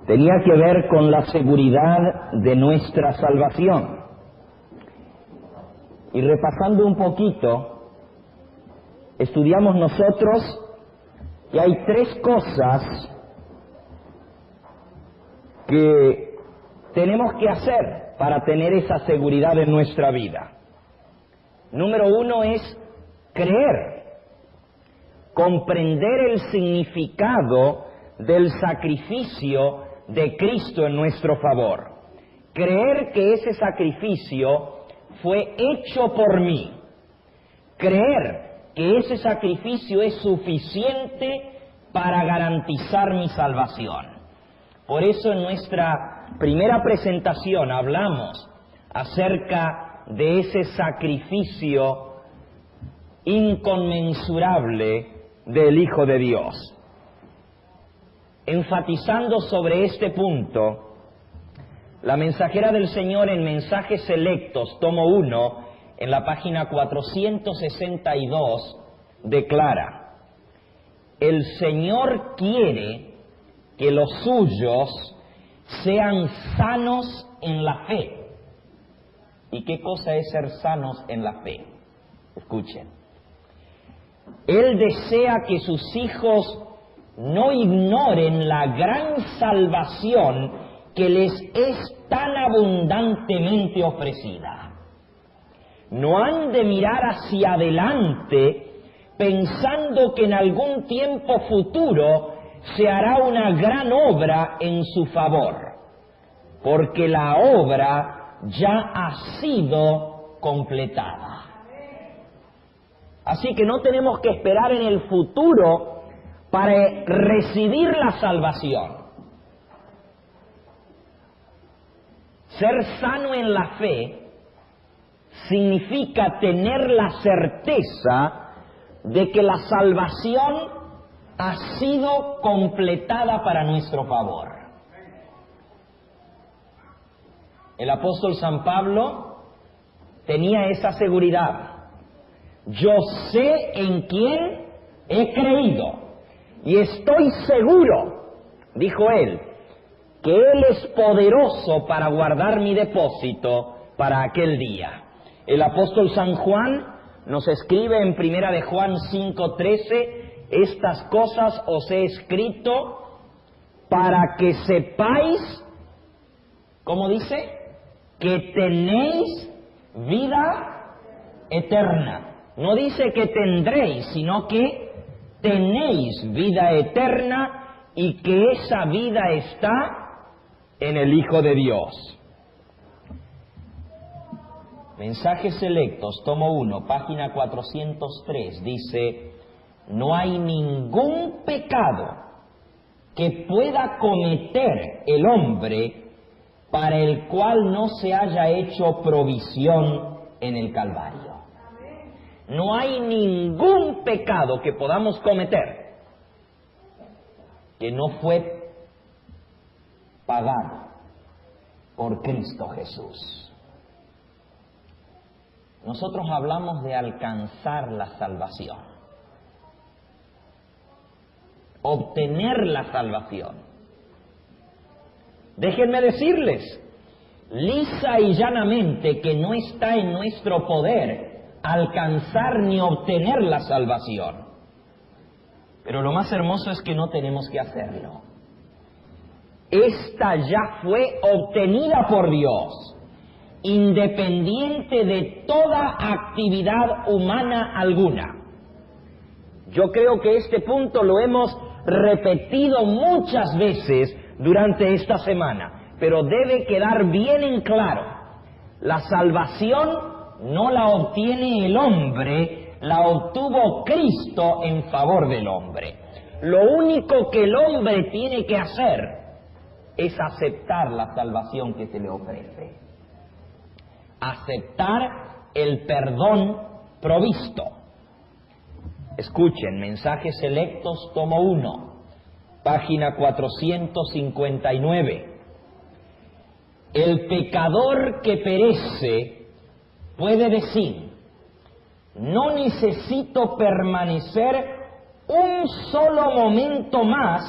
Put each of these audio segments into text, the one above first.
tenía que ver con la seguridad de nuestra salvación. Y repasando un poquito, estudiamos nosotros que hay tres cosas que tenemos que hacer para tener esa seguridad en nuestra vida. Número uno es creer, comprender el significado del sacrificio de Cristo en nuestro favor. Creer que ese sacrificio fue hecho por mí. Creer que ese sacrificio es suficiente para garantizar mi salvación. Por eso en nuestra primera presentación hablamos acerca de ese sacrificio inconmensurable del Hijo de Dios. Enfatizando sobre este punto, la mensajera del Señor en Mensajes Selectos, tomo 1, en la página 462, declara: el Señor quiere que los suyos sean sanos en la fe. ¿Y qué cosa es ser sanos en la fe? Escuchen. Él desea que sus hijos no ignoren la gran salvación que les es tan abundantemente ofrecida. No han de mirar hacia adelante pensando que en algún tiempo futuro se hará una gran obra en su favor, porque la obra ya ha sido completada. Así que no tenemos que esperar en el futuro para recibir la salvación. Ser sano en la fe significa tener la certeza de que la salvación ha sido completada para nuestro favor. El apóstol San Pablo tenía esa seguridad. Yo sé en quién he creído y estoy seguro, dijo él, que Él es poderoso para guardar mi depósito para aquel día. El apóstol San Juan nos escribe en 1 de Juan 5:13, estas cosas os he escrito para que sepáis, ¿cómo dice? Que tenéis vida eterna. No dice que tendréis, sino que tenéis vida eterna y que esa vida está en el Hijo de Dios. Mensajes Selectos, tomo 1, página 403, dice: no hay ningún pecado que pueda cometer el hombre para el cual no se haya hecho provisión en el Calvario. No hay ningún pecado que podamos cometer que no fue pagado por Cristo Jesús. Nosotros hablamos de alcanzar la salvación, obtener la salvación. Déjenme decirles, lisa y llanamente, que no está en nuestro poder alcanzar ni obtener la salvación. Pero lo más hermoso es que no tenemos que hacerlo. Esta ya fue obtenida por Dios, independiente de toda actividad humana alguna. Yo creo que este punto lo hemos repetido muchas veces durante esta semana, pero debe quedar bien en claro: la salvación no la obtiene el hombre, la obtuvo Cristo en favor del hombre. Lo único que el hombre tiene que hacer es aceptar la salvación que se le ofrece, aceptar el perdón provisto. Escuchen, Mensajes Selectos, tomo 1, página 459. El pecador que perece puede decir: no necesito permanecer un solo momento más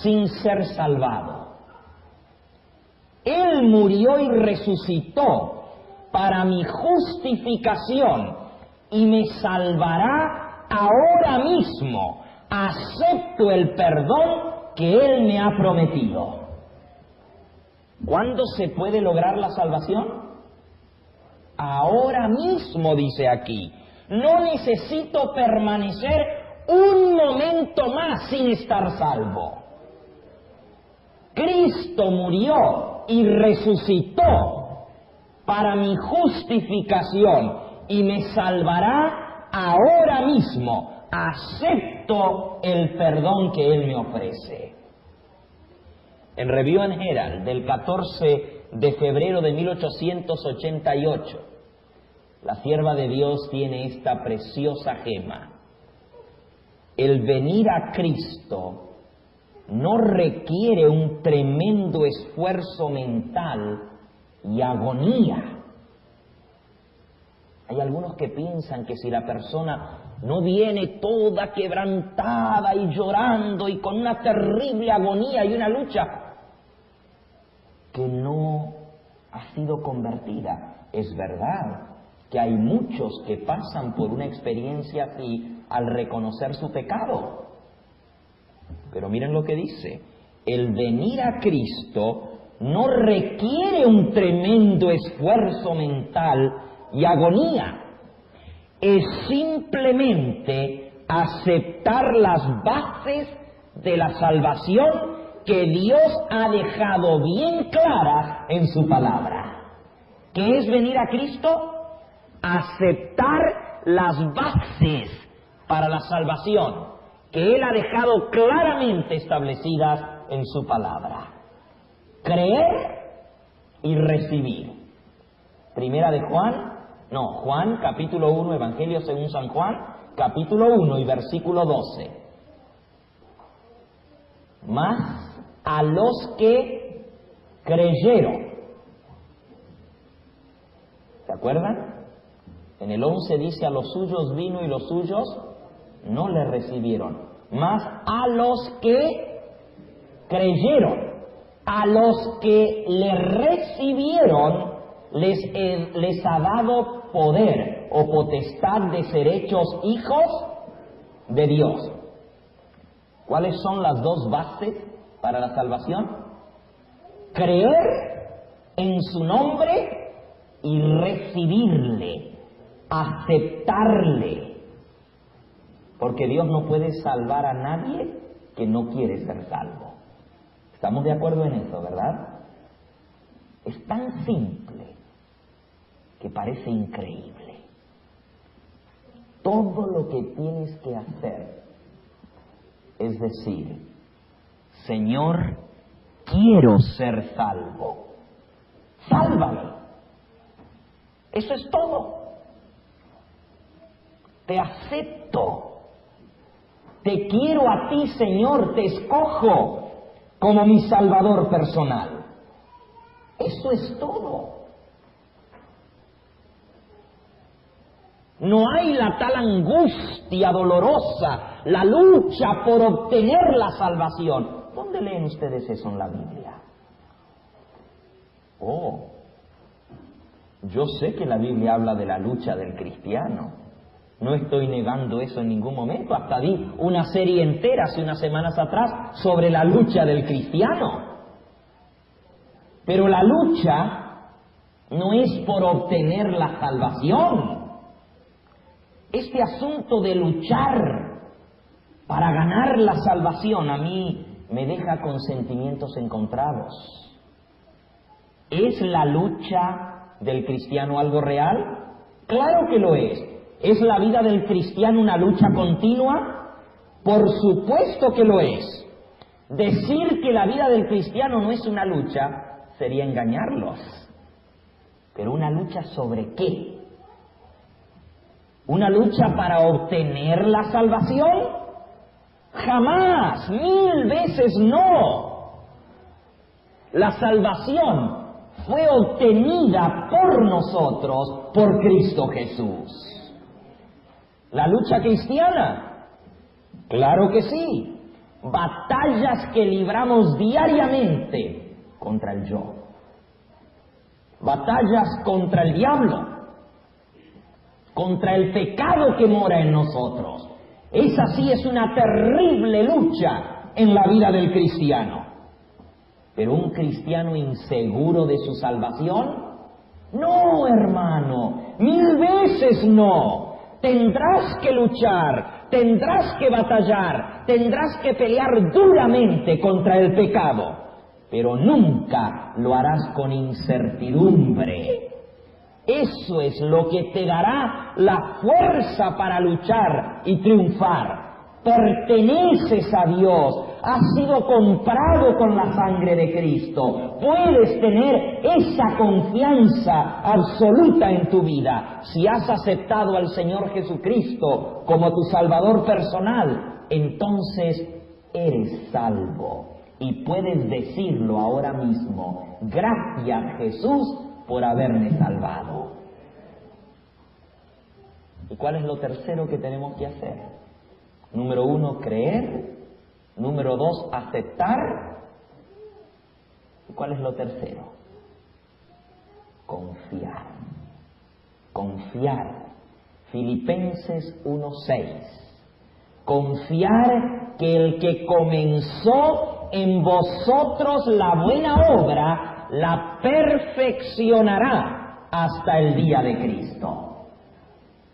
sin ser salvado. Él murió y resucitó para mi justificación y me salvará ahora mismo. Acepto el perdón que Él me ha prometido. ¿Cuándo se puede lograr la salvación? Ahora mismo, dice aquí. No necesito permanecer un momento más sin estar salvo. Cristo murió y resucitó para mi justificación y me salvará ahora mismo. Acepto el perdón que Él me ofrece. En Review and Herald del 14 de febrero de 1888, la sierva de Dios tiene esta preciosa gema. El venir a Cristo no requiere un tremendo esfuerzo mental y agonía. Hay algunos que piensan que si la persona no viene toda quebrantada y llorando y con una terrible agonía y una lucha, que no ha sido convertida. Es verdad que hay muchos que pasan por una experiencia así al reconocer su pecado. Pero miren lo que dice. El venir a Cristo no requiere un tremendo esfuerzo mental y agonía. Es simplemente aceptar las bases de la salvación que Dios ha dejado bien claras en su palabra. ¿Qué es venir a Cristo? Aceptar las bases para la salvación que Él ha dejado claramente establecidas en su palabra. Creer y recibir. Primera de Juan capítulo 1, Evangelio según San Juan, capítulo 1 y versículo 12. Mas a los que creyeron. ¿Se acuerdan? En el 11 dice, a los suyos vino y los suyos no le recibieron. Mas a los que creyeron, a los que le recibieron, les ha dado poder o potestad de ser hechos hijos de Dios. ¿Cuáles son las dos bases para la salvación? Creer en su nombre y recibirle, aceptarle. Porque Dios no puede salvar a nadie que no quiere ser salvo. ¿Estamos de acuerdo en eso, verdad? Es tan simple que parece increíble. Todo lo que tienes que hacer es decir, Señor, quiero ser salvo. Sálvame. Eso es todo. Te acepto. Te quiero a ti, Señor, te escojo como mi Salvador personal. Eso es todo. No hay la tal angustia dolorosa, la lucha por obtener la salvación. ¿Dónde leen ustedes eso en la Biblia? Oh, yo sé que la Biblia habla de la lucha del cristiano. No estoy negando eso en ningún momento. Hasta di una serie entera hace unas semanas atrás sobre la lucha del cristiano. Pero la lucha no es por obtener la salvación. Este asunto de luchar para ganar la salvación a mí me deja con sentimientos encontrados. ¿Es la lucha del cristiano algo real? Claro que lo es. ¿Es la vida del cristiano una lucha continua? Por supuesto que lo es. Decir que la vida del cristiano no es una lucha sería engañarlos. Pero ¿una lucha sobre qué? ¿Una lucha para obtener la salvación? Jamás, 1000 veces no. La salvación fue obtenida por nosotros, por Cristo Jesús. ¿La lucha cristiana? Claro que sí. Batallas que libramos diariamente contra el yo. batallas contra el diablo, contra el pecado que mora en nosotros. Esa sí es una terrible lucha en la vida del cristiano. Pero un cristiano inseguro de su salvación, no, hermano, 1000 veces no. Tendrás que luchar, tendrás que batallar, tendrás que pelear duramente contra el pecado, pero nunca lo harás con incertidumbre. Eso es lo que te dará la fuerza para luchar y triunfar. Perteneces a Dios, has sido comprado con la sangre de Cristo. Puedes tener esa confianza absoluta en tu vida. Si has aceptado al Señor Jesucristo como tu Salvador personal, entonces eres salvo. Y puedes decirlo ahora mismo: gracias, Jesús, por haberme salvado. ¿Y cuál es lo tercero que tenemos que hacer? Número 1, creer. Número 2, aceptar. ¿Y cuál es lo tercero? Confiar. Confiar. Filipenses 1:6. Confiar que el que comenzó en vosotros la buena obra, la perfeccionará hasta el día de Cristo.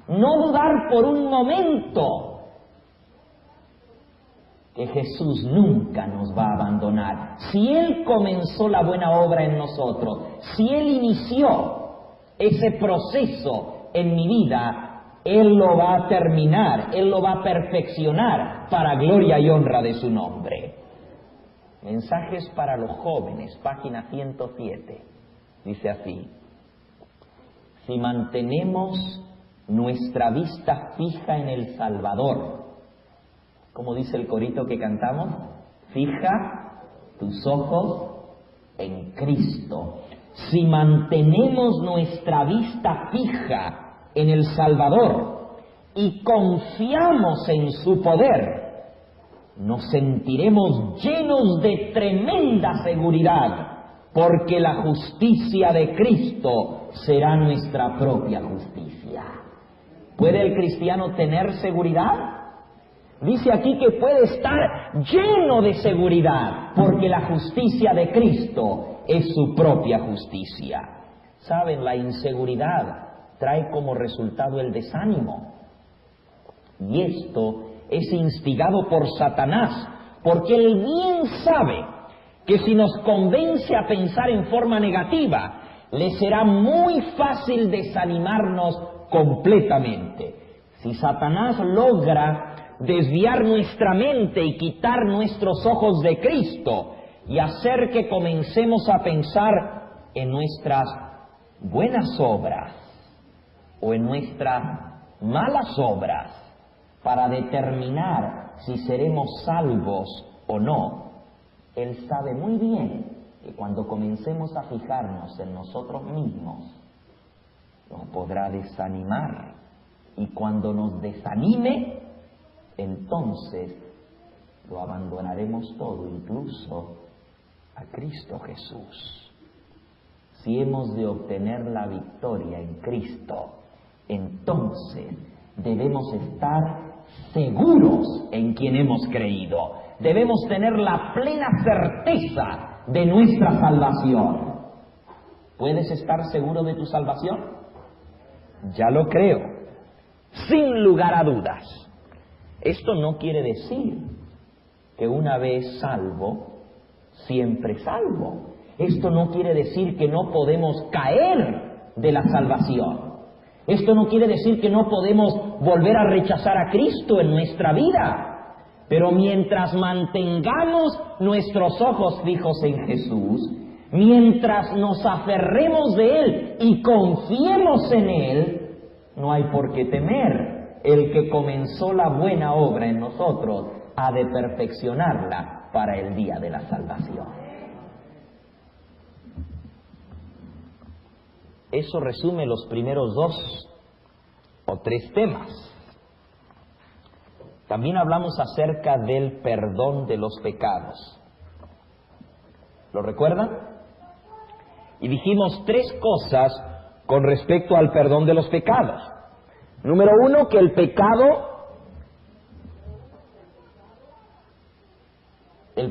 No dudar por un momento que Jesús nunca nos va a abandonar. Si Él comenzó la buena obra en nosotros, si Él inició ese proceso en mi vida, Él lo va a terminar, Él lo va a perfeccionar para gloria y honra de su nombre. Mensajes para los jóvenes, página 107. Dice así: si mantenemos nuestra vista fija en el Salvador, como dice el corito que cantamos, fija tus ojos en Cristo. Si mantenemos nuestra vista fija en el Salvador y confiamos en su poder, nos sentiremos llenos de tremenda seguridad, porque la justicia de Cristo será nuestra propia justicia. ¿Puede el cristiano tener seguridad? Dice aquí que puede estar lleno de seguridad, porque la justicia de Cristo es su propia justicia. ¿Saben? La inseguridad trae como resultado el desánimo. Y esto es instigado por Satanás, porque él bien sabe que si nos convence a pensar en forma negativa, le será muy fácil desanimarnos completamente. Si Satanás logra desviar nuestra mente y quitar nuestros ojos de Cristo y hacer que comencemos a pensar en nuestras buenas obras o en nuestras malas obras para determinar si seremos salvos o no, Él sabe muy bien que cuando comencemos a fijarnos en nosotros mismos, nos podrá desanimar, y cuando nos desanime, entonces lo abandonaremos todo, incluso a Cristo Jesús. Si hemos de obtener la victoria en Cristo, entonces debemos estar seguros en quien hemos creído. Debemos tener la plena certeza de nuestra salvación. ¿Puedes estar seguro de tu salvación? Ya lo creo, sin lugar a dudas. Esto no quiere decir que una vez salvo, siempre salvo. Esto no quiere decir que no podemos caer de la salvación. Esto no quiere decir que no podemos volver a rechazar a Cristo en nuestra vida. Pero mientras mantengamos nuestros ojos fijos en Jesús, mientras nos aferremos de Él y confiemos en Él, no hay por qué temer. El que comenzó la buena obra en nosotros ha de perfeccionarla para el día de la salvación. Eso resume los primeros 2 o 3 temas. También hablamos acerca del perdón de los pecados. ¿Lo recuerdan? y dijimos 3 cosas con respecto al perdón de los pecados. Número 1, que el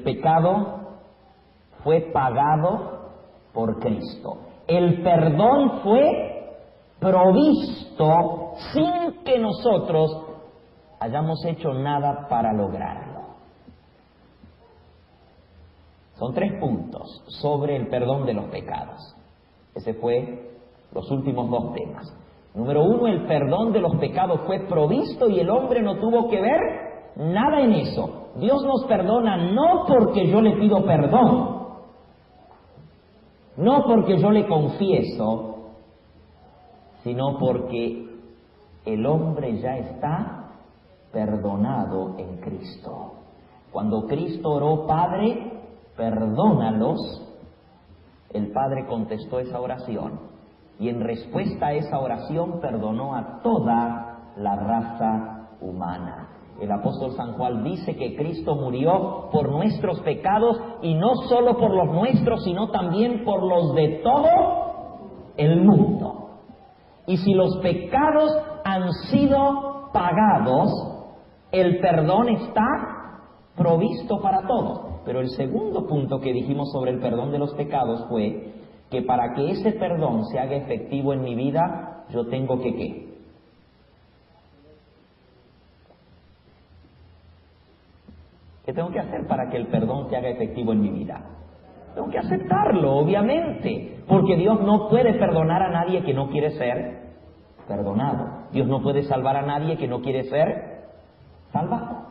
pecado fue pagado por Cristo. El perdón fue provisto sin que nosotros hayamos hecho nada para lograrlo. Son 3 puntos sobre el perdón de los pecados. Ese fue los últimos 2 temas. Número 1, el perdón de los pecados fue provisto y el hombre no tuvo que ver nada en eso. Dios nos perdona no porque yo le pido perdón, no porque yo le confieso, sino porque el hombre ya está perdonado en Cristo. Cuando Cristo oró, Padre, perdónalos, el Padre contestó esa oración y en respuesta a esa oración perdonó a toda la raza humana. El apóstol San Juan dice que Cristo murió por nuestros pecados y no solo por los nuestros, sino también por los de todo el mundo. Y si los pecados han sido pagados, el perdón está provisto para todos. Pero el segundo punto que dijimos sobre el perdón de los pecados fue que para que ese perdón se haga efectivo en mi vida, yo tengo que ¿qué? ¿Qué tengo que hacer para que el perdón se haga efectivo en mi vida? Tengo que aceptarlo, obviamente, porque Dios no puede perdonar a nadie que no quiere ser perdonado. Dios no puede salvar a nadie que no quiere ser salvado.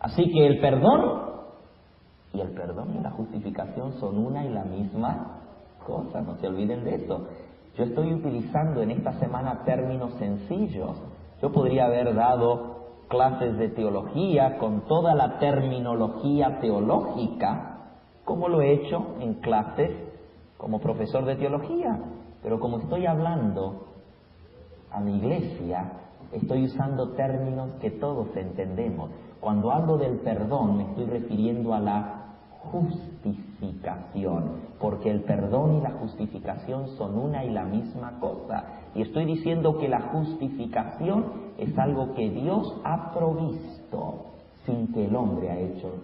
Así que el perdón y la justificación son una y la misma cosa, no se olviden de eso. Yo estoy utilizando en esta semana términos sencillos. Yo podría haber dado clases de teología con toda la terminología teológica, como lo he hecho en clases como profesor de teología, pero como estoy hablando a mi iglesia, estoy usando términos que todos entendemos. Cuando hablo del perdón me estoy refiriendo a la justificación, porque el perdón y la justificación son una y la misma cosa. Y estoy diciendo que la justificación es algo que Dios ha provisto sin que el hombre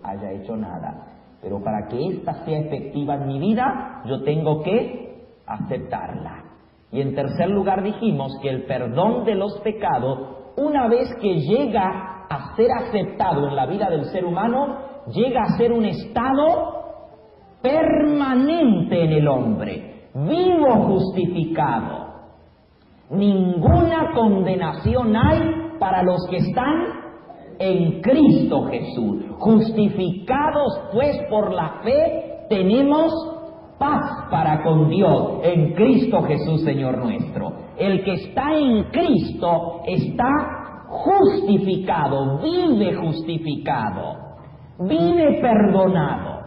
haya hecho nada. Pero para que ésta sea efectiva en mi vida, yo tengo que aceptarla. Y en tercer lugar dijimos que el perdón de los pecados, una vez que llega a ser aceptado en la vida del ser humano, llega a ser un estado permanente en el hombre, vivo justificado. Ninguna condenación hay para los que están en Cristo Jesús. Justificados pues por la fe, tenemos paz para con Dios en Cristo Jesús, Señor nuestro. El que está en Cristo está justificado, vive justificado, vive perdonado.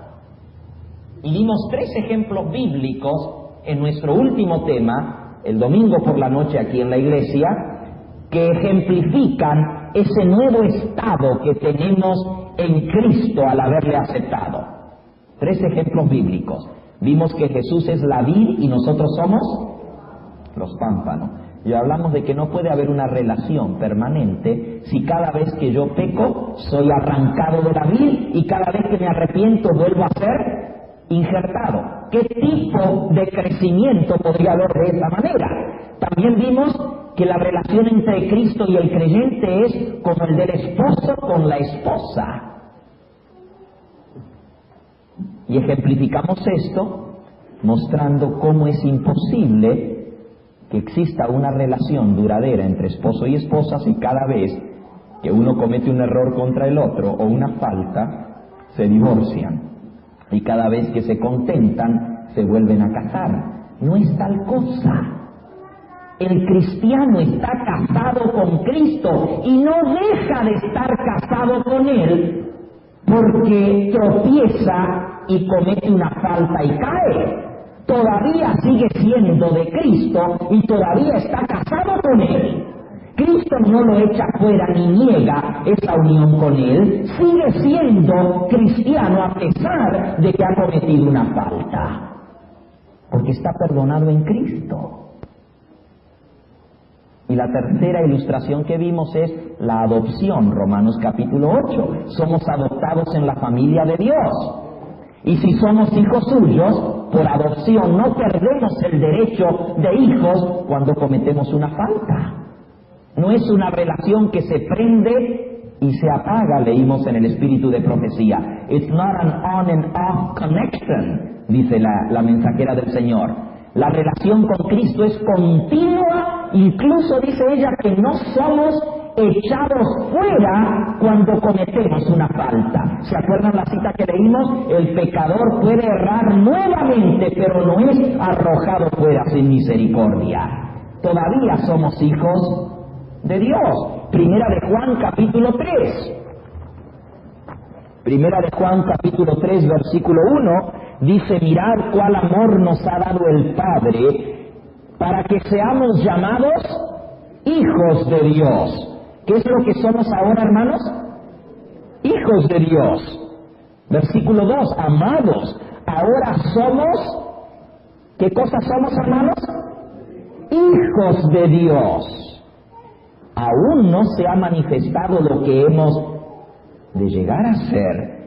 Y dimos 3 ejemplos bíblicos en nuestro último tema, el domingo por la noche aquí en la iglesia, que ejemplifican ese nuevo estado que tenemos en Cristo al haberle aceptado. 3 ejemplos bíblicos. Vimos que Jesús es la vid y nosotros somos los pámpanos. Y hablamos de que no puede haber una relación permanente si cada vez que yo peco soy arrancado de la vid y cada vez que me arrepiento vuelvo a ser injertado. ¿Qué tipo de crecimiento podría haber de esa manera? También vimos que la relación entre Cristo y el creyente es como el del esposo con la esposa. Y ejemplificamos esto mostrando cómo es imposible que exista una relación duradera entre esposo y esposa si cada vez que uno comete un error contra el otro o una falta, se divorcian. Y cada vez que se contentan, se vuelven a casar. No es tal cosa. El cristiano está casado con Cristo y no deja de estar casado con Él porque tropieza y comete una falta y cae. Todavía sigue siendo de Cristo y todavía está casado con Él. Cristo no lo echa fuera ni niega esa unión con Él, sigue siendo cristiano a pesar de que ha cometido una falta. porque está perdonado en Cristo. Y la tercera ilustración que vimos es la adopción, Romanos capítulo 8. Somos adoptados en la familia de Dios. Y si somos hijos suyos, por adopción no perdemos el derecho de hijos cuando cometemos una falta. No es una relación que se prende y se apaga, leímos en el espíritu de profecía. It's not an on and off connection, dice la mensajera del Señor. La relación con Cristo es continua, incluso dice ella que no somos echados fuera cuando cometemos una falta. ¿Se acuerdan la cita que leímos? El pecador puede errar nuevamente, pero no es arrojado fuera sin misericordia. Todavía somos hijos de Dios. Primera de Juan capítulo 3. Primera de Juan capítulo 3 versículo 1 dice: mirad cuál amor nos ha dado el Padre para que seamos llamados hijos de Dios. ¿Qué es lo que somos ahora, hermanos? Hijos de Dios. Versículo 2, amados, ahora somos, ¿qué cosa somos, hermanos? Hijos de Dios. Aún no se ha manifestado lo que hemos de llegar a ser,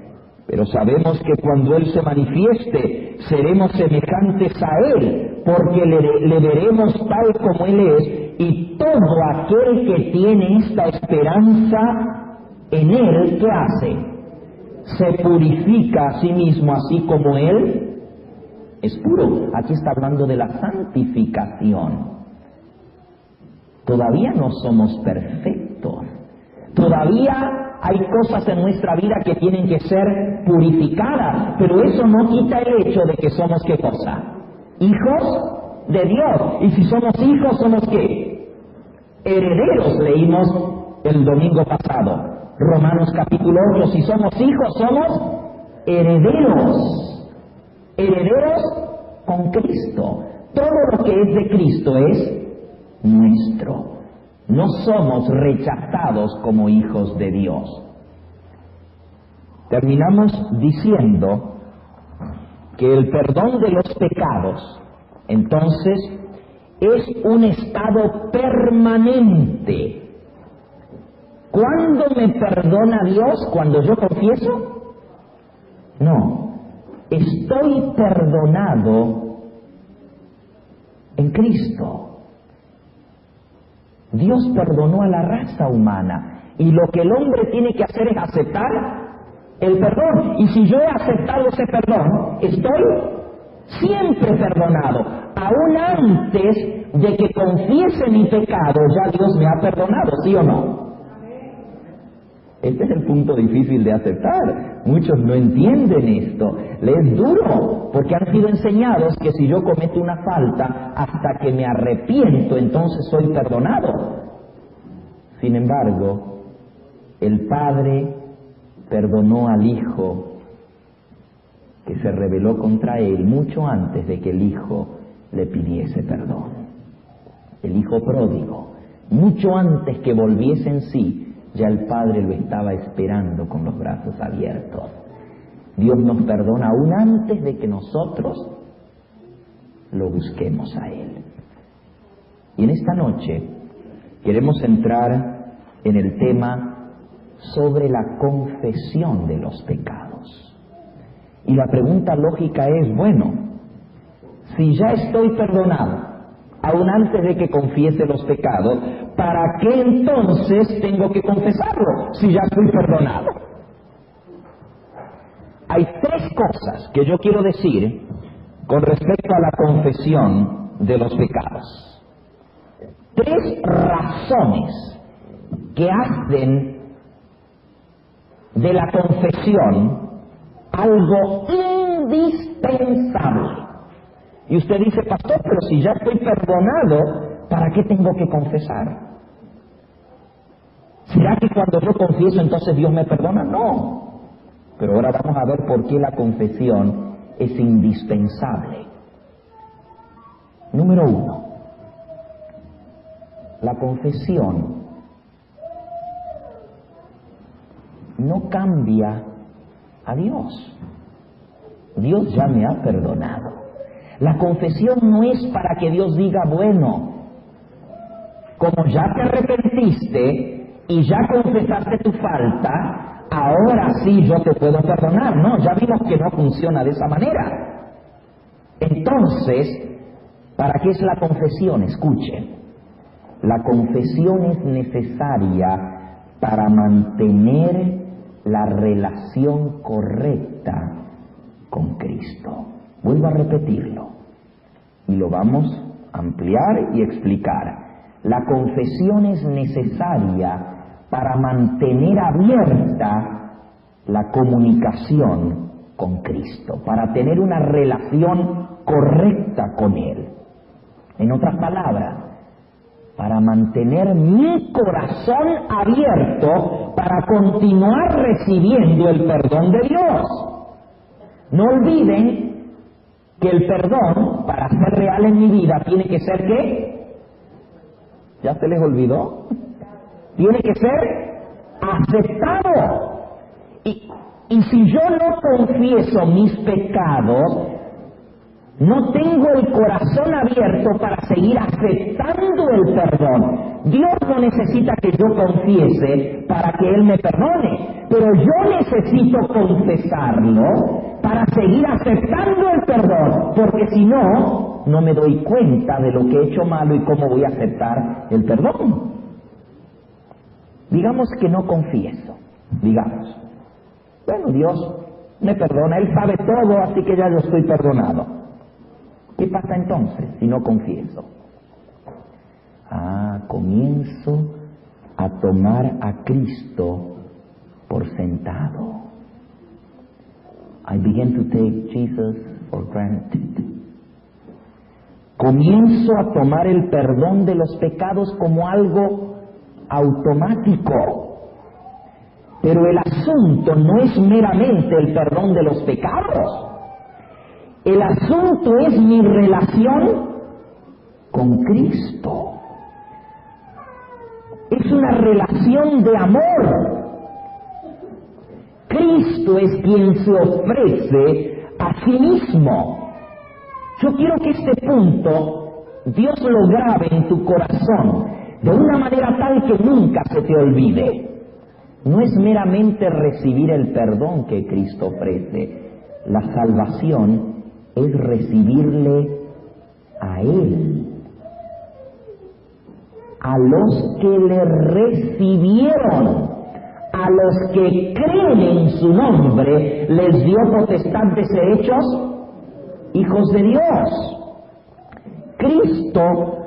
pero sabemos que cuando Él se manifieste, seremos semejantes a Él, porque le veremos tal como Él es, y todo aquel que tiene esta esperanza en Él, ¿qué hace? Se purifica a sí mismo, así como Él es puro. Aquí está hablando de la santificación. Todavía no somos perfectos. Todavía hay cosas en nuestra vida que tienen que ser purificadas, pero eso no quita el hecho de que somos, ¿qué cosa? Hijos de Dios. Y si somos hijos, ¿somos qué? Herederos, leímos el domingo pasado. Romanos capítulo 8, si somos hijos, somos herederos. Herederos con Cristo. Todo lo que es de Cristo es nuestro. No somos rechazados como hijos de Dios. Terminamos diciendo que el perdón de los pecados, entonces, es un estado permanente. ¿Cuándo me perdona Dios? ¿Cuando yo confieso? No. Estoy perdonado en Cristo. Dios perdonó a la raza humana y lo que el hombre tiene que hacer es aceptar el perdón. Y si yo he aceptado ese perdón, estoy siempre perdonado. Aún antes de que confiese mi pecado, ya Dios me ha perdonado, ¿sí o no? Este es el punto difícil de aceptar. Muchos no entienden esto. Les es duro, porque han sido enseñados que si yo cometo una falta, hasta que me arrepiento, entonces soy perdonado. Sin embargo, el Padre perdonó al Hijo que se rebeló contra Él mucho antes de que el Hijo le pidiese perdón. El Hijo pródigo, mucho antes que volviese en sí, ya el Padre lo estaba esperando con los brazos abiertos. Dios nos perdona aún antes de que nosotros lo busquemos a Él. Y en esta noche queremos entrar en el tema sobre la confesión de los pecados. Y la pregunta lógica es, bueno, si ya estoy perdonado, aún antes de que confiese los pecados, ¿para qué entonces tengo que confesarlo si ya estoy perdonado? Hay tres cosas que yo quiero decir con respecto a la confesión de los pecados. Tres razones que hacen de la confesión algo indispensable. Y usted dice, pastor, pero si ya estoy perdonado, ¿para qué tengo que confesar? ¿Será que cuando yo confieso entonces Dios me perdona? No. Pero ahora vamos a ver por qué la confesión es indispensable. Número 1. La confesión no cambia a Dios. Dios ya me ha perdonado. La confesión no es para que Dios diga, bueno, como ya te arrepentiste y ya confesaste tu falta, ahora sí yo te puedo perdonar. No, ya vimos que no funciona de esa manera. Entonces, ¿para qué es la confesión? Escuchen, la confesión es necesaria para mantener la relación correcta con Cristo. Vuelvo a repetirlo y lo vamos a ampliar y explicar. La confesión es necesaria para mantener abierta la comunicación con Cristo, para tener una relación correcta con Él. En otras palabras, para mantener mi corazón abierto para continuar recibiendo el perdón de Dios. No olviden que el perdón, para ser real en mi vida, tiene que ser ¿qué? ¿Ya se les olvidó? Tiene que ser aceptado. Y si yo no confieso mis pecados, no tengo el corazón abierto para seguir aceptando el perdón. Dios no necesita que yo confiese para que Él me perdone, pero yo necesito confesarlo para seguir aceptando el perdón, porque si no, no me doy cuenta de lo que he hecho malo y cómo voy a aceptar el perdón. Digamos que no confieso, digamos. Bueno, Dios me perdona, Él sabe todo, así que ya yo estoy perdonado. ¿Qué pasa entonces si no confieso? Comienzo a tomar a Cristo por sentado. I begin to take Jesus for granted. Comienzo a tomar el perdón de los pecados como algo automático. Pero el asunto no es meramente el perdón de los pecados. El asunto es mi relación con Cristo. Es una relación de amor. Cristo es quien se ofrece a sí mismo. Yo quiero que este punto Dios lo grabe en tu corazón de una manera tal que nunca se te olvide. No es meramente recibir el perdón que Cristo ofrece. La salvación es recibirle a Él. A los que le recibieron, a los que creen en su nombre, les dio potestad de ser hechos hijos de Dios. Cristo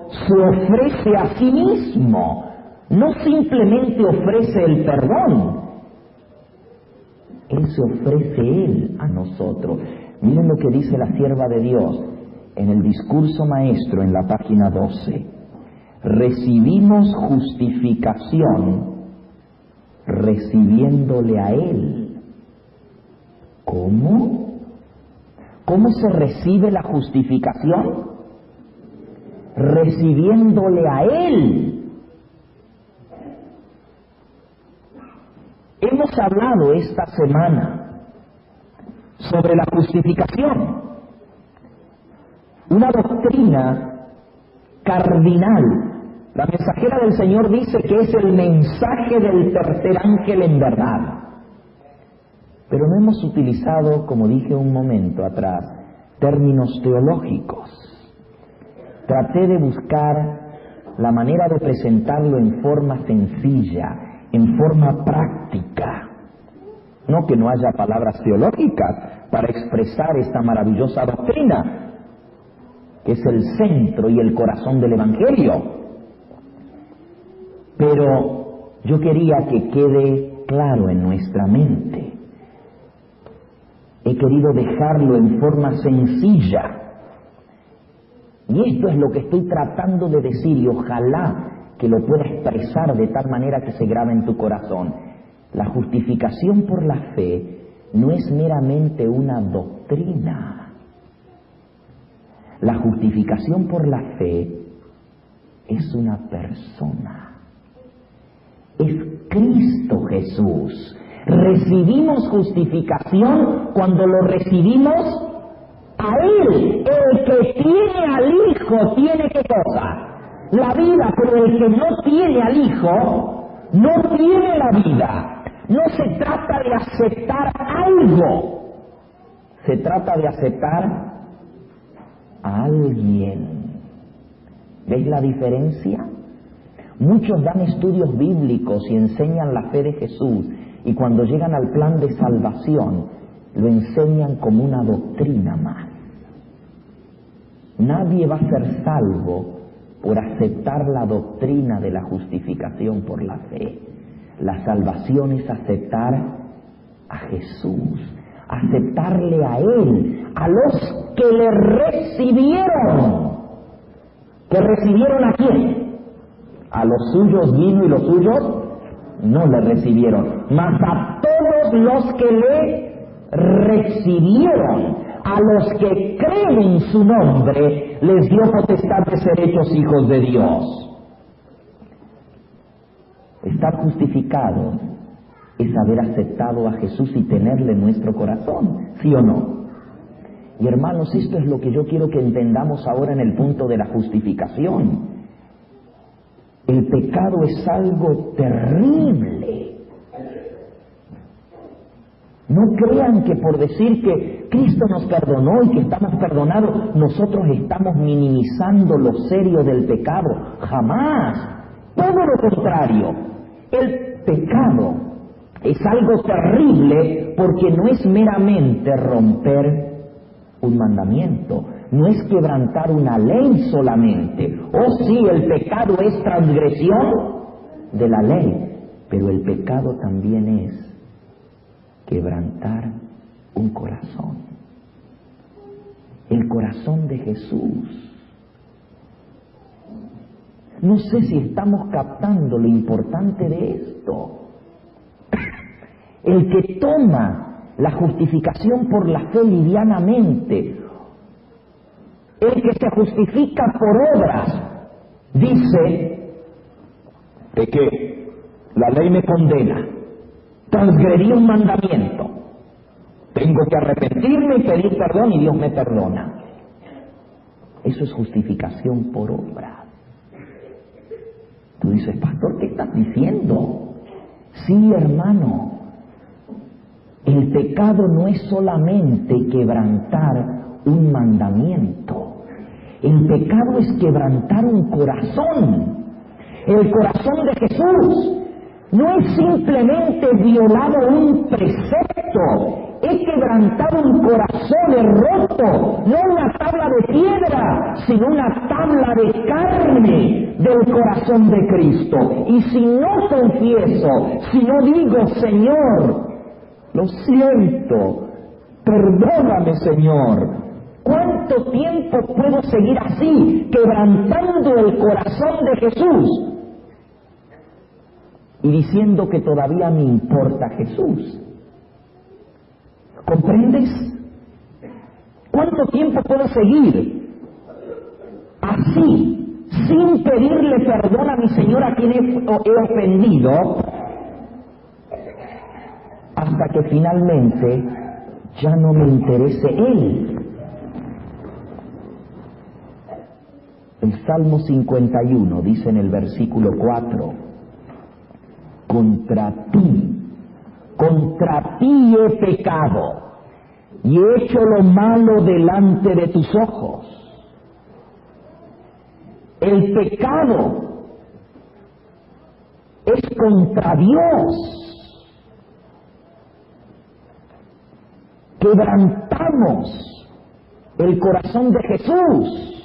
se ofrece a sí mismo, no simplemente ofrece el perdón, Él se ofrece Él a nosotros. Miren lo que dice la sierva de Dios en el discurso maestro en la página 12. Recibimos justificación recibiéndole a Él. ¿Cómo? ¿Cómo se recibe la justificación? Recibiéndole a Él. Hemos hablado esta semana sobre la justificación, una doctrina cardinal. La mensajera del Señor dice que es el mensaje del tercer ángel en verdad. Pero no hemos utilizado, como dije un momento atrás, términos teológicos. Traté de buscar la manera de presentarlo en forma sencilla, en forma práctica. No que no haya palabras teológicas para expresar esta maravillosa doctrina, que es el centro y el corazón del Evangelio. Pero yo quería que quede claro en nuestra mente. He querido dejarlo en forma sencilla. Y esto es lo que estoy tratando de decir, y ojalá que lo pueda expresar de tal manera que se grabe en tu corazón. La justificación por la fe no es meramente una doctrina. La justificación por la fe es una persona. Es Cristo Jesús. Recibimos justificación cuando lo recibimos a Él. el que tiene al Hijo tiene ¿qué cosa? La vida, pero el que no tiene al Hijo no tiene la vida. No se trata de aceptar algo, se trata de aceptar a alguien. ¿Veis la diferencia? Muchos dan estudios bíblicos y enseñan la fe de Jesús, y cuando llegan al plan de salvación, lo enseñan como una doctrina más. Nadie va a ser salvo por aceptar la doctrina de la justificación por la fe. La salvación es aceptar a Jesús, aceptarle a Él, a los que le recibieron. ¿Que recibieron a quién? A los suyos vino y los suyos no le recibieron, mas a todos los que le recibieron, a los que creen en su nombre, les dio potestad de ser hechos hijos de Dios. Estar justificado es haber aceptado a Jesús y tenerle en nuestro corazón, ¿sí o no? Y hermanos, esto es lo que yo quiero que entendamos ahora en el punto de la justificación. El pecado es algo terrible. No crean que por decir que Cristo nos perdonó y que estamos perdonados, nosotros estamos minimizando lo serio del pecado. Jamás. Todo lo contrario. El pecado es algo terrible porque no es meramente romper un mandamiento, no es quebrantar una ley solamente. Oh sí, el pecado es transgresión de la ley, pero el pecado también es quebrantar un corazón. El corazón de Jesús. No sé si estamos captando lo importante de esto. El que toma la justificación por la fe livianamente, el que se justifica por obras, dice: pequé, la ley me condena, transgredí un mandamiento, tengo que arrepentirme y pedir perdón y Dios me perdona. Eso es justificación por obras. Tú dices: pastor, ¿qué estás diciendo? Sí, hermano, el pecado no es solamente quebrantar un mandamiento. El pecado es quebrantar un corazón. El corazón de Jesús no es simplemente violado un precepto, es quebrantado un corazón, es roto, no una tabla de piedra, sino una tabla de carne del corazón de Cristo. Y si no confieso, si no digo: Señor, lo siento, perdóname, Señor, ¿cuánto tiempo puedo seguir así, quebrantando el corazón de Jesús y diciendo que todavía me importa Jesús? ¿Comprendes? ¿Cuánto tiempo puedo seguir así, sin pedirle perdón a mi Señor a quien he ofendido, hasta que finalmente ya no me interese Él? El Salmo 51 dice en el versículo 4: contra ti he pecado y he hecho lo malo delante de tus ojos. El pecado es contra Dios. Quebrantamos el corazón de Jesús.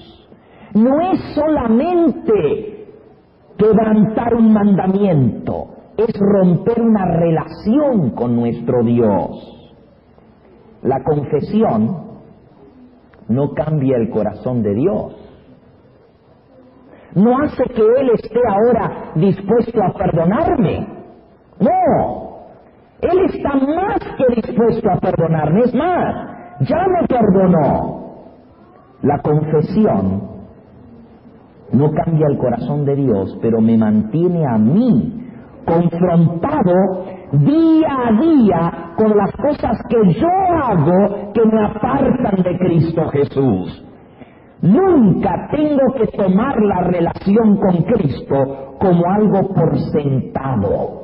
No es solamente quebrantar un mandamiento, es romper una relación con nuestro Dios. La confesión no cambia el corazón de Dios. No hace que Él esté ahora dispuesto a perdonarme. No, Él está más que dispuesto a perdonarme. Es más, ya me perdonó. La confesión no cambia el corazón de Dios, pero me mantiene a mí confrontado día a día con las cosas que yo hago que me apartan de Cristo Jesús. Nunca tengo que tomar la relación con Cristo como algo por sentado.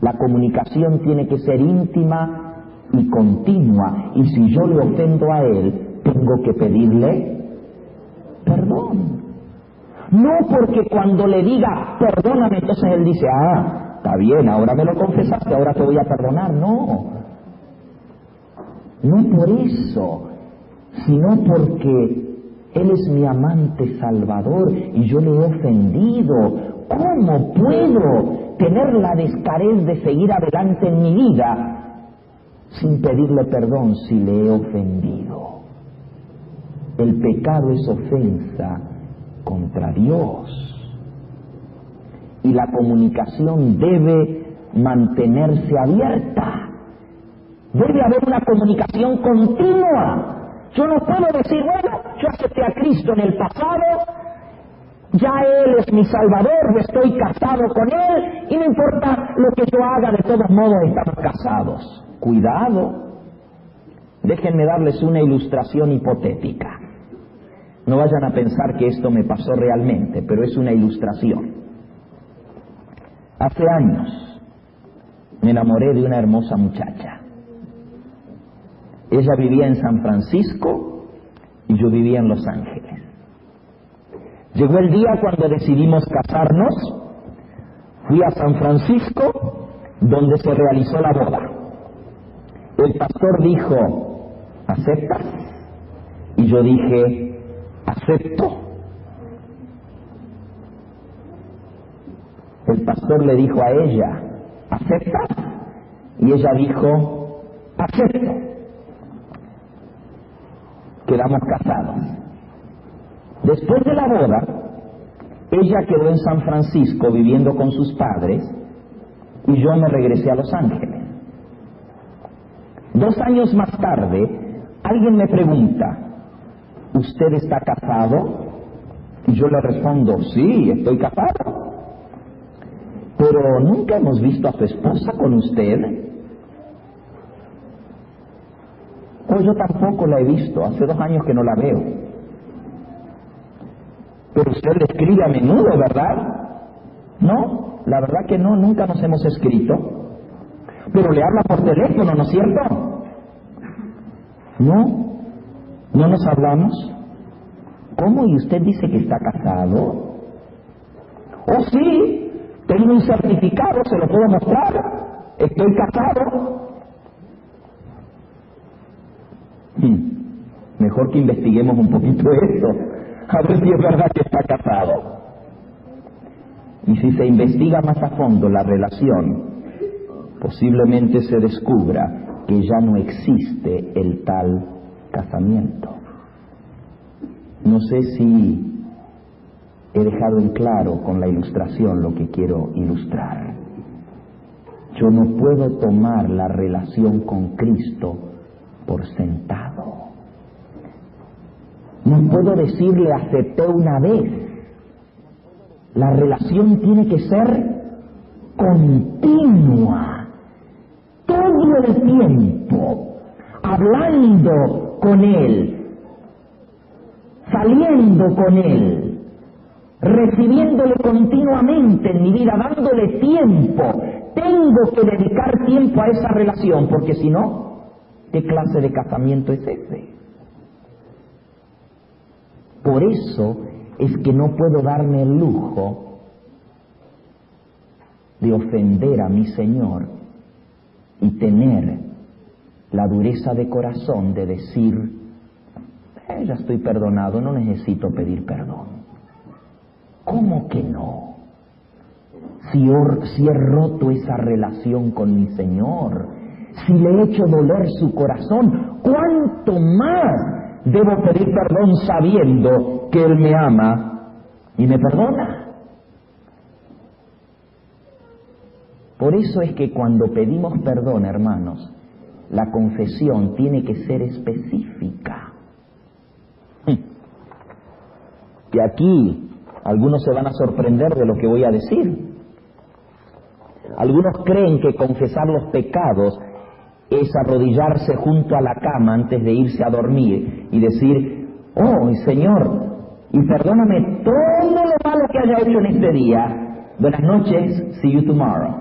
La comunicación tiene que ser íntima y continua, y si yo le ofendo a Él, tengo que pedirle perdón. No porque cuando le diga perdóname, entonces Él dice, está bien, ahora me lo confesaste, ahora te voy a perdonar. No por eso, sino porque Él es mi amante Salvador y yo le he ofendido. ¿Cómo puedo tener la descarez de seguir adelante en mi vida sin pedirle perdón si le he ofendido? El pecado es ofensa contra Dios. Y la comunicación debe mantenerse abierta. Debe haber una comunicación continua. Yo no puedo decir, bueno, yo acepté a Cristo en el pasado, ya Él es mi Salvador, yo estoy casado con Él, y no importa lo que yo haga, de todos modos estamos casados. Cuidado. Déjenme darles una ilustración hipotética. No vayan a pensar que esto me pasó realmente, pero es una ilustración. Hace años me enamoré de una hermosa muchacha. Ella vivía en San Francisco y yo vivía en Los Ángeles. Llegó el día cuando decidimos casarnos. Fui a San Francisco, donde se realizó la boda. El pastor dijo, ¿aceptas? Y yo dije, acepto. El pastor le dijo a ella, ¿aceptas? Y ella dijo, acepto. Quedamos casados. Después de la boda, ella quedó en San Francisco viviendo con sus padres y yo me regresé a Los Ángeles. 2 años más tarde, alguien me pregunta, ¿usted está casado? Y yo le respondo, sí, estoy casado. Pero nunca hemos visto a su esposa con usted. Pues yo tampoco la he visto, hace 2 años que no la veo. Pero usted le escribe a menudo, ¿verdad? No, la verdad que no, nunca nos hemos escrito. Pero le habla por teléfono, ¿no es cierto? No nos hablamos. ¿Cómo? ¿Y usted dice que está casado? Oh, sí, tengo un certificado, se lo puedo mostrar. Estoy casado. Mejor que investiguemos un poquito esto, a ver si es verdad que está casado. Y si se investiga más a fondo la relación, posiblemente se descubra que ya no existe el tal casamiento. No sé si he dejado en claro con la ilustración lo que quiero ilustrar. Yo no puedo tomar la relación con Cristo por sentado. No puedo decirle acepté una vez. La relación tiene que ser continua, todo el tiempo, hablando con Él, saliendo con Él, recibiéndole continuamente en mi vida, dándole tiempo. Tengo que dedicar tiempo a esa relación, porque si no, ¿qué clase de casamiento es ese? Por eso es que no puedo darme el lujo de ofender a mi Señor y tener la dureza de corazón de decir, ya estoy perdonado, no necesito pedir perdón. ¿Cómo que no? Si he roto esa relación con mi Señor, si le he hecho doler su corazón, ¿cuánto más debo pedir perdón sabiendo que Él me ama y me perdona? Por eso es que cuando pedimos perdón, hermanos, la confesión tiene que ser específica. Y aquí algunos se van a sorprender de lo que voy a decir. Algunos creen que confesar los pecados es arrodillarse junto a la cama antes de irse a dormir y decir, Oh, Señor, y perdóname todo lo malo que haya hecho en este día. Buenas noches, see you tomorrow.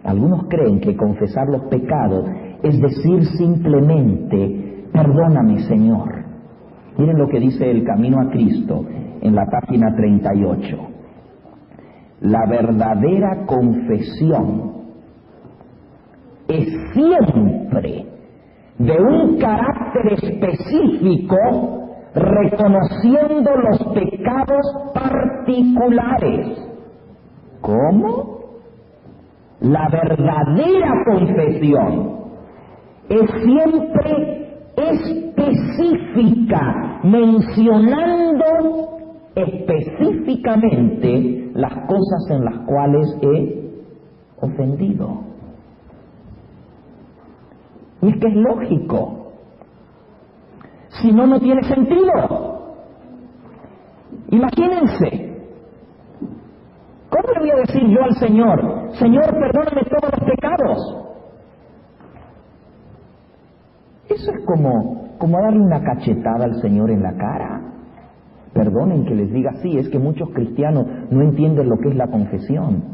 Algunos creen que confesar los pecados es decir simplemente, perdóname, Señor. Miren lo que dice el Camino a Cristo en la página 38. La verdadera confesión es siempre de un carácter específico, reconociendo los pecados particulares. ¿Cómo? La verdadera confesión es siempre específica, mencionando específicamente las cosas en las cuales he ofendido. Y es que es lógico. Si no, no tiene sentido. Imagínense. ¿Cómo le voy a decir yo al Señor, Señor, perdóname todos los pecados? Eso es como darle una cachetada al Señor en la cara. Perdonen que les diga así, es que muchos cristianos no entienden lo que es la confesión.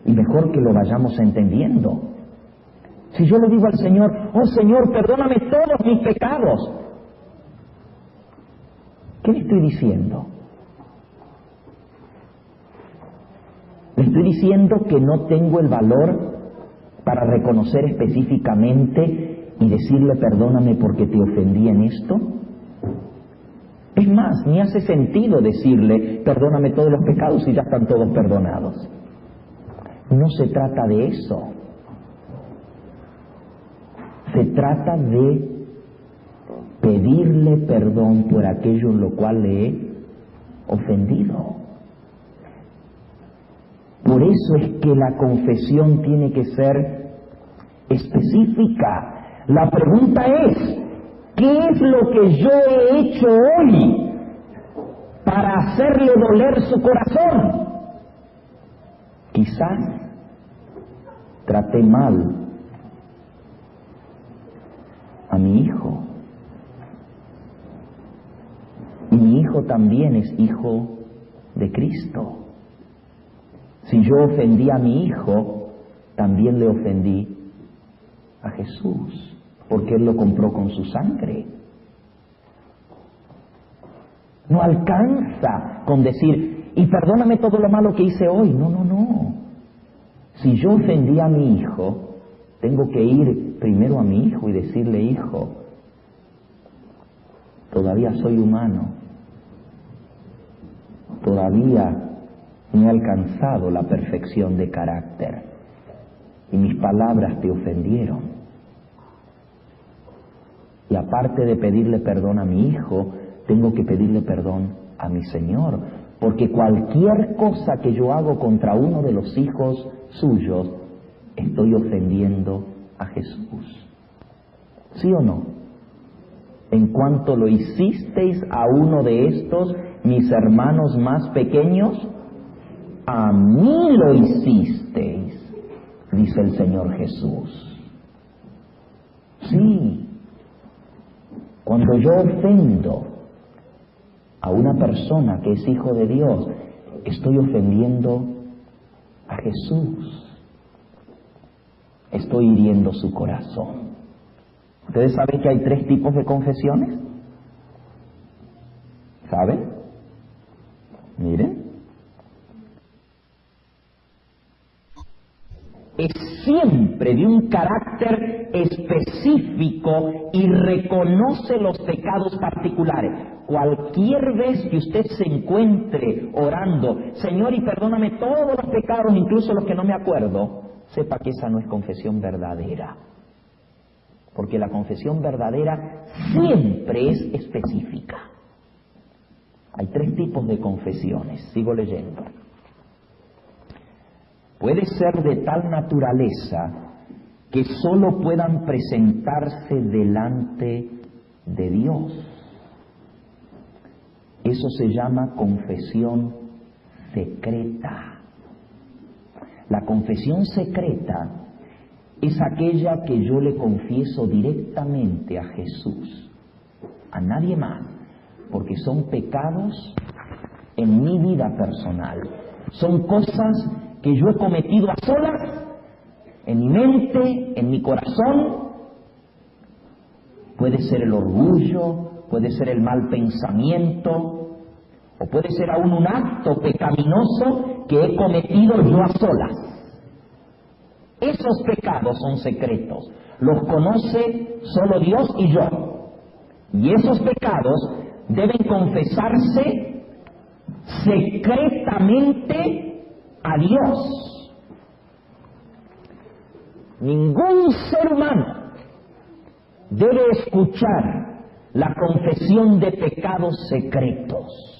Y mejor que lo vayamos entendiendo. Si yo le digo al Señor, oh Señor, perdóname todos mis pecados, ¿qué le estoy diciendo? Le estoy diciendo que no tengo el valor para reconocer específicamente y decirle perdóname porque te ofendí en esto. Es más, ni hace sentido decirle perdóname todos los pecados y ya están todos perdonados. No se trata de eso. Se trata de pedirle perdón por aquello en lo cual le he ofendido. Por eso es que la confesión tiene que ser específica. La pregunta es, ¿qué es lo que yo he hecho hoy para hacerle doler su corazón? Quizás traté mal a mi hijo. Y mi hijo también es hijo de Cristo. Si yo ofendí a mi hijo, también le ofendí a Jesús, porque Él lo compró con su sangre. No alcanza con decir, y perdóname todo lo malo que hice hoy. No, no, no. Si yo ofendí a mi hijo, tengo que ir primero a mi hijo y decirle, hijo, todavía soy humano, todavía no he alcanzado la perfección de carácter y mis palabras te ofendieron. Y aparte de pedirle perdón a mi hijo, tengo que pedirle perdón a mi Señor, porque cualquier cosa que yo hago contra uno de los hijos suyos, estoy ofendiendo a Jesús. ¿Sí o no? En cuanto lo hicisteis a uno de estos, mis hermanos más pequeños, a mí lo hicisteis, dice el Señor Jesús. Sí, cuando yo ofendo a una persona que es hijo de Dios, estoy ofendiendo a Jesús. Estoy hiriendo su corazón. ¿Ustedes saben que hay 3 tipos de confesiones? ¿Saben? Miren. Es siempre de un carácter específico y reconoce los pecados particulares. Cualquier vez que usted se encuentre orando, Señor, y perdóname todos los pecados, incluso los que no me acuerdo, sepa que esa no es confesión verdadera. Porque la confesión verdadera siempre es específica. Hay 3 tipos de confesiones. Sigo leyendo. Puede ser de tal naturaleza que sólo puedan presentarse delante de Dios. Eso se llama confesión secreta. La confesión secreta es aquella que yo le confieso directamente a Jesús. a nadie más, porque son pecados en mi vida personal. Son cosas que yo he cometido a solas, en mi mente, en mi corazón. Puede ser el orgullo, puede ser el mal pensamiento, o puede ser aún un acto pecaminoso que he cometido yo a solas. Esos pecados son secretos, los conoce solo Dios y yo. Y esos pecados deben confesarse secretamente a Dios. Ningún ser humano debe escuchar la confesión de pecados secretos.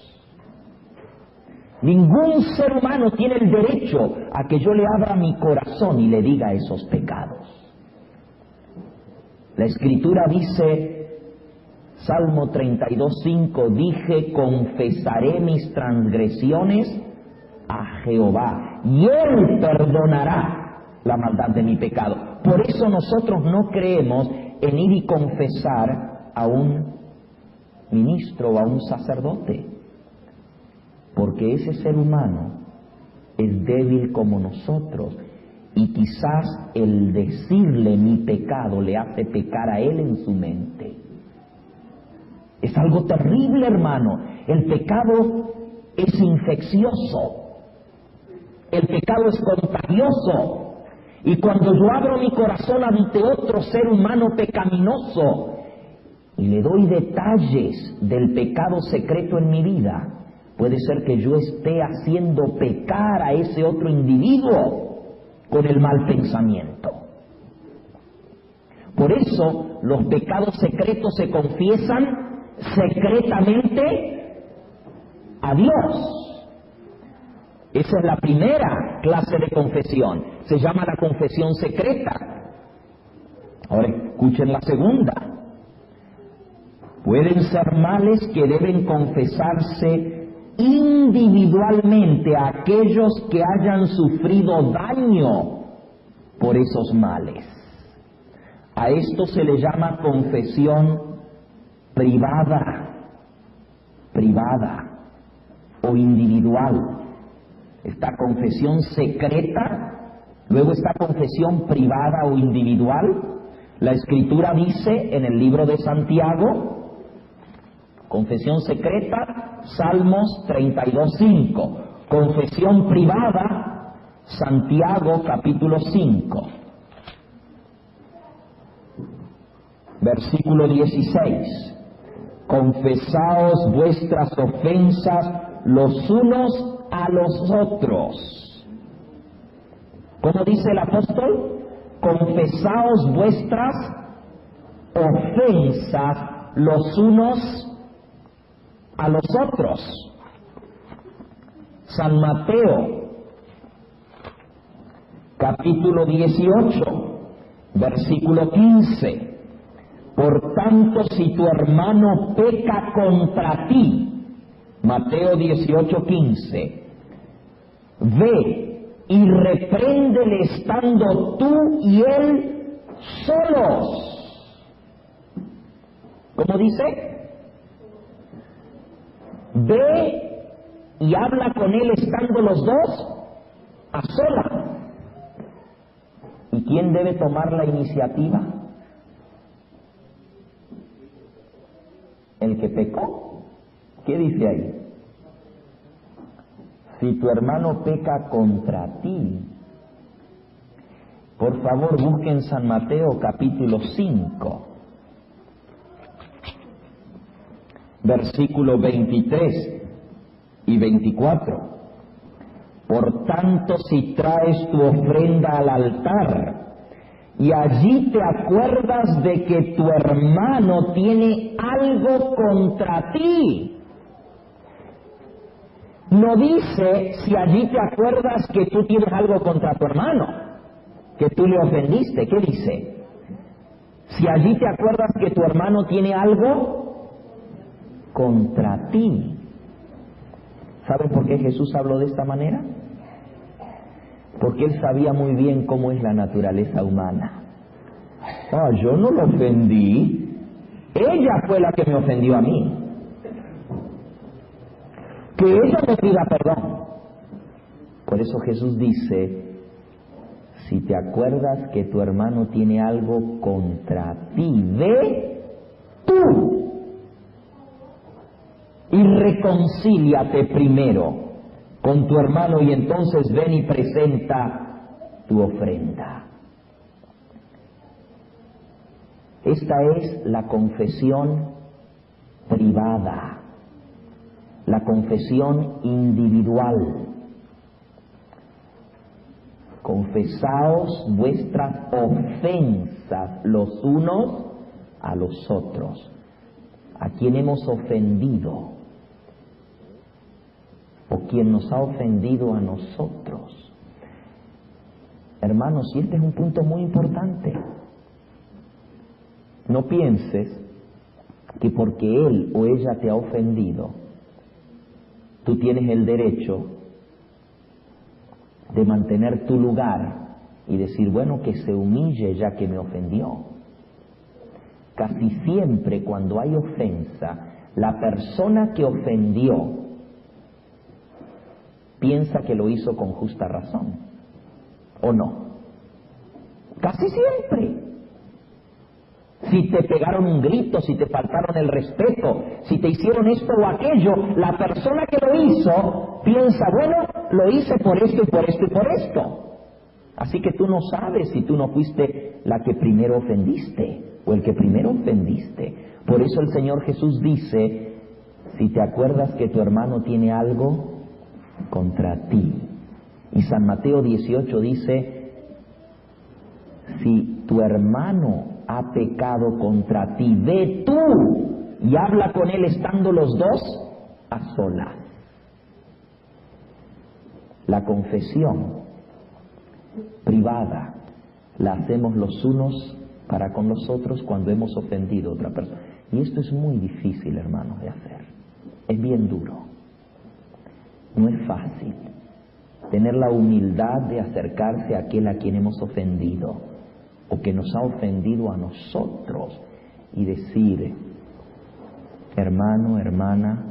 Ningún ser humano tiene el derecho a que yo le abra mi corazón y le diga esos pecados. La Escritura dice, Salmo 32:5, dije, confesaré mis transgresiones a Jehová, y Él perdonará la maldad de mi pecado. Por eso nosotros no creemos en ir y confesar a un ministro o a un sacerdote, porque ese ser humano es débil como nosotros, y quizás el decirle mi pecado le hace pecar a él en su mente. Es algo terrible, hermano. El pecado es infeccioso, el pecado es contagioso. Y cuando yo abro mi corazón ante otro ser humano pecaminoso y le doy detalles del pecado secreto en mi vida, puede ser que yo esté haciendo pecar a ese otro individuo con el mal pensamiento. Por eso los pecados secretos se confiesan secretamente a Dios. Esa es la primera clase de confesión. Se llama la confesión secreta. Ahora escuchen la segunda. Pueden ser males que deben confesarse individualmente a aquellos que hayan sufrido daño por esos males. A esto se le llama confesión privada o individual. Está confesión secreta, luego está confesión privada o individual. La Escritura dice en el libro de Santiago, confesión secreta, Salmos 32:5. Confesión privada, Santiago capítulo 5, versículo 16. Confesaos vuestras ofensas los unos a los otros. ¿Cómo dice el apóstol? Confesaos vuestras ofensas los unos a los otros. San Mateo, capítulo 18, versículo 15. Por tanto, si tu hermano peca contra ti, Mateo 18:15, ve y repréndele estando tú y él solos. ¿Cómo dice? Ve y habla con él estando los dos a solas. ¿Y quién debe tomar la iniciativa? El que pecó. ¿Qué dice ahí? Si tu hermano peca contra ti, por favor busquen San Mateo capítulo 5, versículo 23 y 24. Por tanto, si traes tu ofrenda al altar y allí te acuerdas de que tu hermano tiene algo contra ti, no dice si allí te acuerdas que tú tienes algo contra tu hermano, que tú le ofendiste. ¿Qué dice? Si allí te acuerdas que tu hermano tiene algo contra ti. ¿Saben por qué Jesús habló de esta manera? Porque Él sabía muy bien cómo es la naturaleza humana. Yo no lo ofendí, ella fue la que me ofendió a mí. Que ella me pida perdón. Por eso Jesús dice, si te acuerdas que tu hermano tiene algo contra ti, ve tú y reconcíliate primero con tu hermano y entonces ven y presenta tu ofrenda. Esta es la confesión privada, la confesión individual. Confesaos vuestras ofensas los unos a los otros. ¿A quién hemos ofendido? ¿O quién nos ha ofendido a nosotros? Hermanos, y este es un punto muy importante. No pienses que porque él o ella te ha ofendido, tú tienes el derecho de mantener tu lugar y decir, bueno, que se humille ya que me ofendió. Casi siempre cuando hay ofensa, la persona que ofendió piensa que lo hizo con justa razón, ¿o no? Casi siempre. Si te pegaron un grito, si te faltaron el respeto, si te hicieron esto o aquello, la persona que lo hizo piensa, bueno, lo hice por esto y por esto y por esto. Así que tú no sabes si tú no fuiste la que primero ofendiste o el que primero ofendiste. Por eso el Señor Jesús dice, si te acuerdas que tu hermano tiene algo contra ti. Y San Mateo 18 dice, si tu hermano ha pecado contra ti, ve tú y habla con él estando los dos a solas. La confesión privada la hacemos los unos para con los otros cuando hemos ofendido a otra persona. Y esto es muy difícil, hermanos, de hacer. Es bien duro. No es fácil tener la humildad de acercarse a aquel a quien hemos ofendido o que nos ha ofendido a nosotros y decir, hermano, hermana,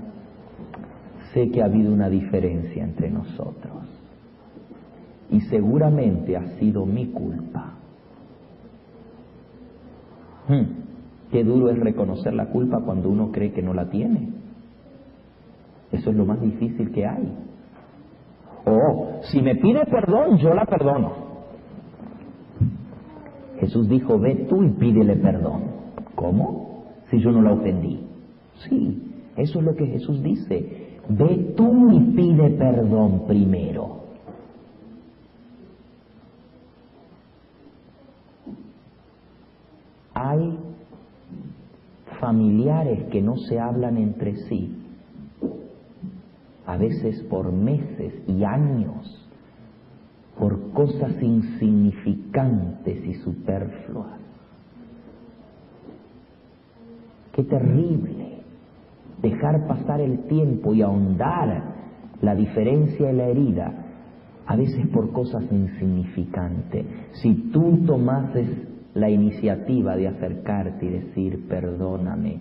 sé que ha habido una diferencia entre nosotros y seguramente ha sido mi culpa. Qué duro es reconocer la culpa cuando uno cree que no la tiene. Eso es lo más difícil que hay. O, si me pide perdón, yo la perdono. Jesús dijo, ve tú y pídele perdón. ¿Cómo? Si yo no la ofendí. Sí, eso es lo que Jesús dice. Ve tú y pide perdón primero. Hay familiares que no se hablan entre sí, a veces por meses y años, por cosas insignificantes y superfluas. Qué terrible dejar pasar el tiempo y ahondar la diferencia y la herida, a veces por cosas insignificantes. Si tú tomases la iniciativa de acercarte y decir, perdóname,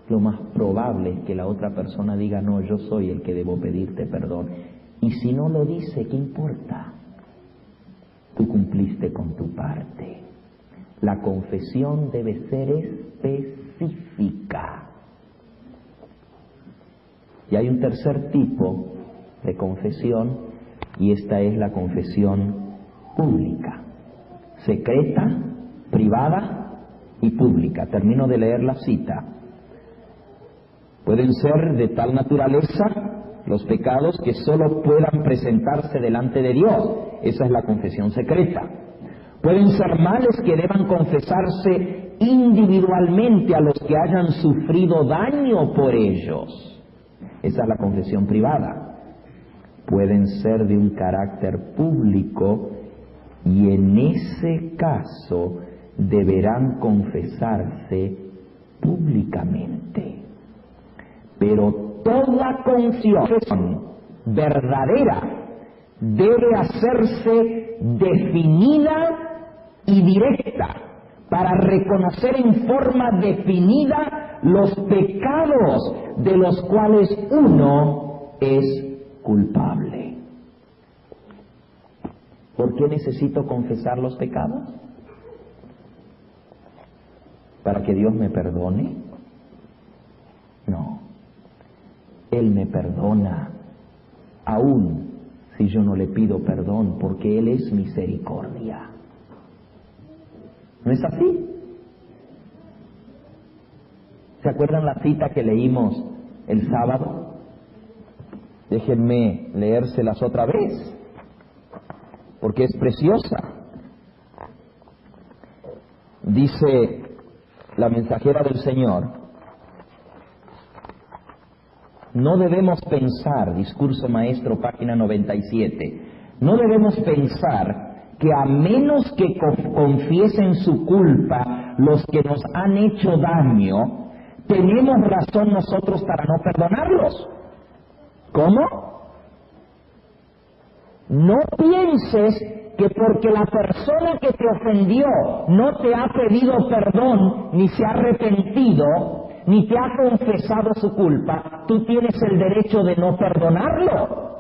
lo más probable es que la otra persona diga, no, yo soy el que debo pedirte perdón. Y si no lo dice, ¿qué importa? Tú cumpliste con tu parte. La confesión debe ser específica. Y hay un tercer tipo de confesión, y esta es la confesión pública. Secreta, privada y pública. Termino de leer la cita. Pueden ser de tal naturaleza los pecados que solo puedan presentarse delante de Dios. Esa es la confesión secreta. Pueden ser males que deban confesarse individualmente a los que hayan sufrido daño por ellos. Esa es la confesión privada. Pueden ser de un carácter público y en ese caso deberán confesarse públicamente. Pero toda confesión verdadera debe hacerse definida y directa, para reconocer en forma definida los pecados de los cuales uno es culpable. ¿Por qué necesito confesar los pecados? ¿Para que Dios me perdone? No. Él me perdona, aún si yo no le pido perdón, porque Él es misericordia. ¿No es así? ¿Se acuerdan la cita que leímos el sábado? Déjenme leérselas otra vez, porque es preciosa. Dice la mensajera del Señor: no debemos pensar, discurso maestro, página 97, no debemos pensar que a menos que confiesen su culpa los que nos han hecho daño, tenemos razón nosotros para no perdonarlos. ¿Cómo? No pienses que porque la persona que te ofendió no te ha pedido perdón, ni se ha arrepentido, ni te ha confesado su culpa, tú tienes el derecho de no perdonarlo.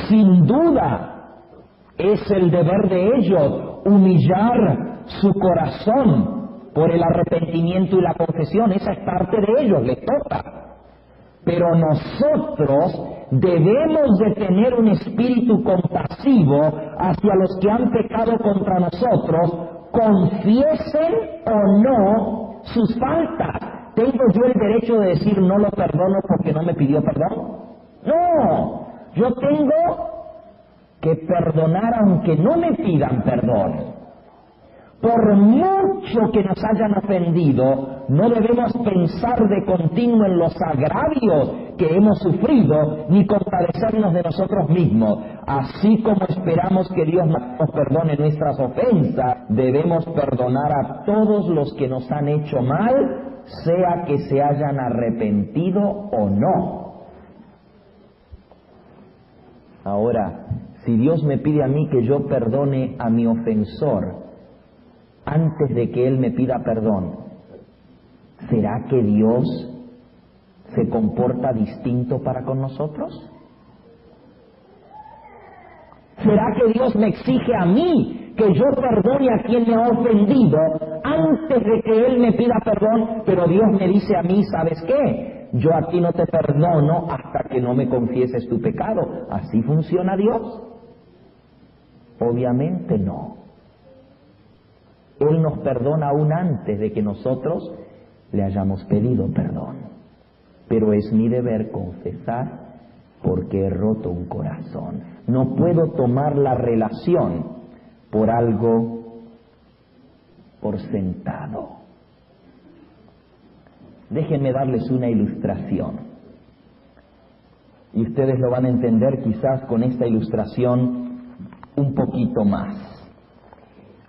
Sin duda, es el deber de ellos humillar su corazón por el arrepentimiento y la confesión. Esa es parte de ellos, les toca. Pero nosotros debemos de tener un espíritu compasivo hacia los que han pecado contra nosotros, confiesen o no sus faltas. ¿Tengo yo el derecho de decir no lo perdono porque no me pidió perdón? No, yo tengo que perdonar aunque no me pidan perdón. Por mucho que nos hayan ofendido, no debemos pensar de continuo en los agravios que hemos sufrido, ni compadecernos de nosotros mismos. Así como esperamos que Dios nos perdone nuestras ofensas, debemos perdonar a todos los que nos han hecho mal, sea que se hayan arrepentido o no. Ahora, si Dios me pide a mí que yo perdone a mi ofensor antes de que Él me pida perdón, ¿será que Dios se comporta distinto para con nosotros? ¿Será que Dios me exige a mí que yo perdone a quien me ha ofendido antes de que Él me pida perdón? Pero Dios me dice a mí, ¿sabes qué? Yo a ti no te perdono hasta que no me confieses tu pecado. ¿Así funciona Dios? Obviamente no. Él nos perdona aún antes de que nosotros le hayamos pedido perdón. Pero es mi deber confesar porque he roto un corazón. No puedo tomar la relación por algo por sentado. Déjenme darles una ilustración. Y ustedes lo van a entender quizás con esta ilustración un poquito más.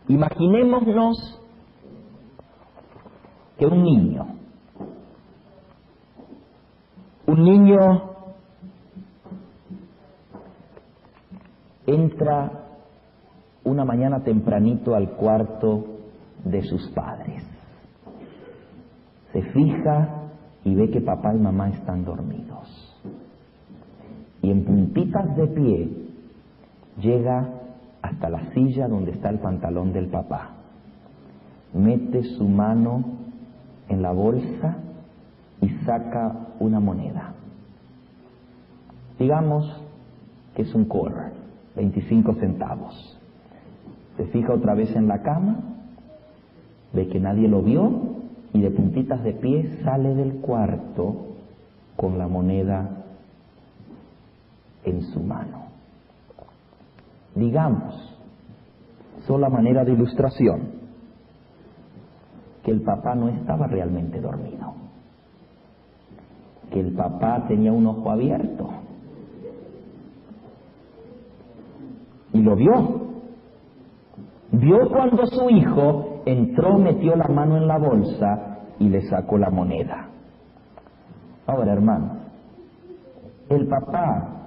Imaginémonos que un niño entra una mañana tempranito al cuarto de sus padres. Se fija y ve que papá y mamá están dormidos. Y en puntitas de pie llega hasta la silla donde está el pantalón del papá. Mete su mano en la bolsa y saca una moneda. Digamos que es un quarter, 25 centavos. Se fija otra vez en la cama, ve que nadie lo vio y de puntitas de pie sale del cuarto con la moneda en su mano. Digamos, sola manera de ilustración, que el papá no estaba realmente dormido, que el papá tenía un ojo abierto y lo vio cuando su hijo entró, metió la mano en la bolsa y le sacó la moneda. Ahora, hermanos, el papá